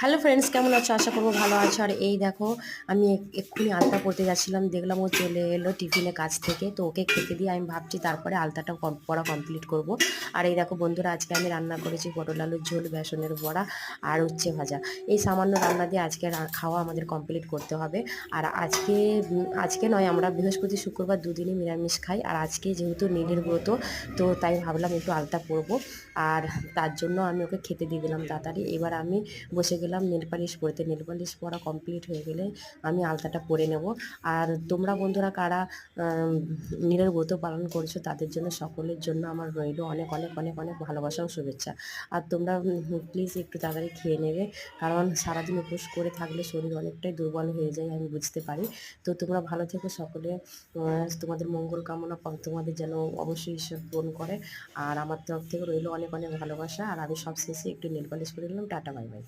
Hello friends, কেমন আছো? আশা করবো ভালো আছো। আর এই দেখো, আমি এক্ষুনি আলতা পড়তে যাচ্ছিলাম, দেখলাম ও চলে এলো টিফিনে কাজ থেকে। তো ওকে খেতে দিয়ে আমি ভাবছি তারপরে আলতাটা পড়া কমপ্লিট করব। আর এই দেখো বন্ধুরা, আজকে আমি রান্না করেছি পটল আলুর ঝোল, বেসনের বড়া আর উচ্ছে ভাজা। এই সামান্য রান্না দিয়ে আজকে খাওয়া আমাদের কমপ্লিট করতে হবে। আর আজকে নয়, আমরা বৃহস্পতি শুক্রবার দুদিনই নিরামিষ খাই। আর আজকে যেহেতু নীলের ব্রত, তো তাই ভাবলাম একটু আলতা পরবো। আর তার জন্য আমি ওকে খেতে দিয়ে দিলাম তাড়াতাড়ি। এবার আমি বসে গেলাম নেল পালিশ পরতে। নেল পালিশ পরা কমপ্লিট হয়ে গেলে আমি আলতাটা পরে নেব। আর তোমরা বন্ধুরা কারা নীলের ব্রত পালন করছো, তাদের জন্য সকলের জন্য আমার রইল অনেক অনেক অনেক অনেক ভালোবাসা ও শুভেচ্ছা। আর তোমরা প্লিজ একটু তাড়াতাড়ি খেয়ে নেবে, কারণ সারাদিন উপোস করে থাকলে শরীর অনেকটাই দুর্বল হয়ে যায়, আমি বুঝতে পারি। তো তোমরা ভালো থেকো সকলে। তোমাদের মঙ্গল কামনা তোমাদের যেন অবশ্যই ঈশ্বর পূরণ করে। আর আমার তরফ থেকে রইল অনেক অনেক ভালোবাসা। আর আমি সব শেষে একটু নেল পালিশ করে নিলাম। Tata, bye bye.